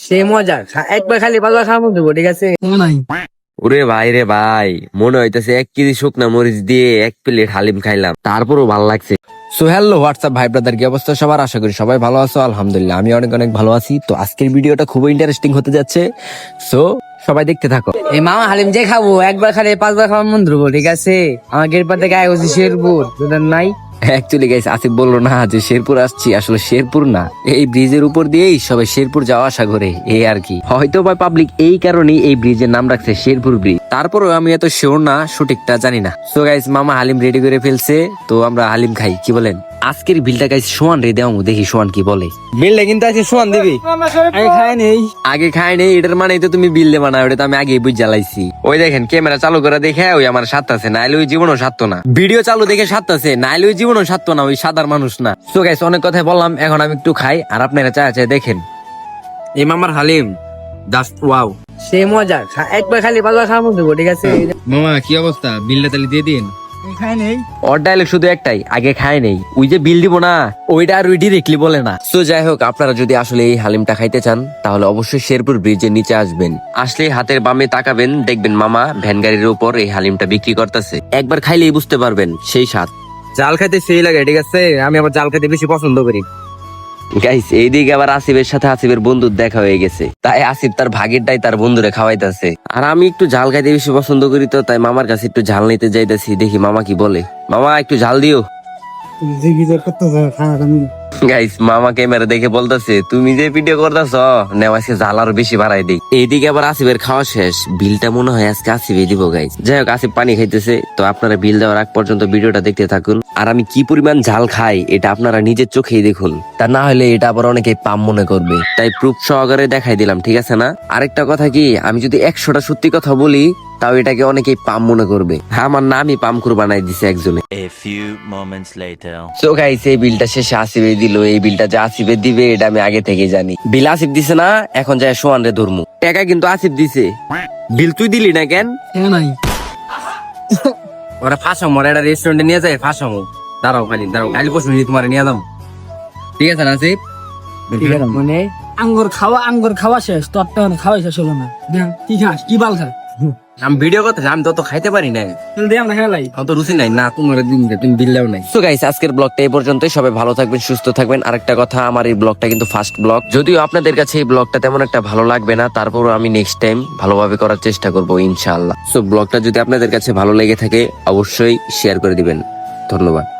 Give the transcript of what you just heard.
সে মজা একবার খালি পাগলা খাওয়ানো দেবো, ঠিক আছে? ওরে ভাই রে ভাই, মনে হইতেছে 1 কেজি শুকনা মরিচ দিয়ে 1 প্লেট হালিম খাইলাম, তারপরও ভালো লাগছে। সো হ্যালো হোয়াটসঅ্যাপ ভাই ব্রাদার, কি অবস্থা সবার? আশা করি সবাই ভালো আছো। আলহামদুলিল্লাহ আমি অনেক অনেক ভালো আছি। তো আজকের ভিডিওটা খুবই ইন্টারেস্টিং হতে যাচ্ছে, সো সবাই দেখতে থাকো। এই মামা হালিম যে খাবো একবার খালি পাঁচবার খাওয়ার মন ধরবো, ঠিক আছে? আমার গেট পাতে গায়ে হচ্ছে শেরপুর, তোদের নাই? অ্যাকচুয়ালি গাইস, আসিফ বললো না যে শেরপুর আসছি, আসলে শেরপুর না, এই ব্রিজের উপর দিয়েই সবাই শেরপুর যাওয়া আসা করে, এই আর কি। হয়তো বা পাবলিক এই কারণেই এই ব্রিজের নাম রাখছে শেরপুর ব্রিজ, তারপরেও আমি এত শিওর না, সঠিকটা জানি না। সো গাইস, মামা হালিম রেডি করে ফেলছে, তো আমরা হালিম খাই, কি বলেন? আজকের বিলটা গাইস সোয়ান রে দেওয়া, দেখি সোয়ান কি বলে। বিলটা কিন্তু আছে সোয়ান দিবি, আগে খাই নেই, এটার মানে তো তুমি বিল দেবা না, ওটা তো আমি আগে বুঝ জ্বালাইছি। ওই দেখেন ক্যামেরা চালু করে দেখে ওই আমার সাথ আছে, নাইলে ওই জীবনও সাথ না। ভিডিও চালু দেখে সাথ আছে, নাইলে ওই জীবনও সাথ না, ওই সাধারণ মানুষ না। সো গাইস, অনেক কথাই বললাম, এখন আমি একটু খাই, আর আপনারা চায় দেখেন এই মামার হালিম জাস্ট ওয়াও, সে মজা একবার খালি পাগলা খাওয়ানো দেবো, ঠিক আছে? মামা কি অবস্থা? বিলটা তাহলে দিয়ে দিন। ওর ডায়লগ শুধু একটাই, আগে খায় নেই, ওই যে বিল দিব না ওইটা আর ওই ডিরেক্টলি বলে না। সো যাই হোক, আপনারা যদি আসলে এই হালিমটা খাইতে চান তাহলে অবশ্যই শেরপুর ব্রিজের নিচে আসবেন। আসলে হাতের বামে তাকাবেন, দেখবেন মামা ভ্যান গাড়ির উপর এই হালিমটা বিক্রি করতেছে। একবার খাইলেই বুঝতে পারবেন সেই স্বাদ। জাল খাইতে সেই লাগে, ঠিক আছে? আমি আবার জাল খাইতে বেশি পছন্দ করি। গাইস, এইদিকে আবার আসিফের সাথে আসিফের বন্ধুর দেখা হয়ে গেছে, তাই আসিফ তার ভাগেরটাই তার বন্ধুরে খাওয়াইতেছে। আর আমি একটু ঝাল খাইতে বেশি পছন্দ করি, তো তাই মামার কাছে একটু ঝাল নিতে যাইতেছি, দেখি মামা কি বলে। মামা একটু ঝাল দিও। গাইস, মামা ক্যামেরা দেখে বলতেছে, তুমি যে ভিডিও করতেছ নেও আজকে ঝাল আরো বেশি বাড়াই দিই। এইদিকে আবার আসিফের খাওয়া শেষ, বিলটা মনে হয় আজকে আসিফে দিব। গাইস যাই হোক, আসিফ পানি খাইতেছে, তো আপনারা বিল দেওয়ার আগ পর্যন্ত ভিডিওটা দেখতে থাকুন। আর আমি কি পরিমাণ ঝাল খাই এটা আপনারা নিজের চোখেই দেখুন, তা না হলে এটা আবার অনেকে পাম মনে করবে, তাই প্রুফ সহকারে দেখাই দিলাম, ঠিক আছে না? আরেকটা কথা কি, আমি যদি 100টা সত্যি কথা বলি তাও এটাকে অনেকেই পাম মনে করবে। আমার নামই পামকুর বানাই দিছে একজনে। A few moments later. So guys, এই বিলটা শেষে আসিফে দিল। এই বিলটা যে আসিফে দিবে এটা আমি আগে থেকে জানি। বিল আসিফ দিছে না, এখন যায় সোয়ান রে ধরমু। টাকা কিন্তু আসিফ দিছে, বিল তুই দিলি না কেন? ওরা ফাঁসাম, ওরা একটা রেস্টুরেন্টে নিয়ে যায় ফাঁসাম। দাঁড়াও খালি দাঁড়াও, কালি পরশু তোমার নিয়ে যাবো, ঠিক আছে না আসিফ? মানে আঙ্গুর খাওয়া শেষ, তোর তো খাওয়াই শেষ হলো না। কি খাস? কি বাল খা? আমি ভিডিও করতে আমি তো খাইতে পারি না, দিয়ে আমরা খেলাই অত রুচি নাই না তোমার, তুমি বিললেও নাই। সো গাইস, আজকের ব্লগটা এই পর্যন্তই। সবাই ভালো থাকবেন, সুস্থ থাকবেন। আরেকটা কথা, আমার এই ব্লগটা কিন্তু ফার্স্ট ব্লগ, যদিও আপনাদের কাছে এই ব্লগটা তেমন একটা ভালো লাগবে না, তারপরও আমি নেক্সট টাইম ভালোভাবে করার চেষ্টা করবো ইনশাআল্লাহ। সো ব্লগটা যদি আপনাদের কাছে ভালো লেগে থাকে অবশ্যই শেয়ার করে দিবেন। ধন্যবাদ।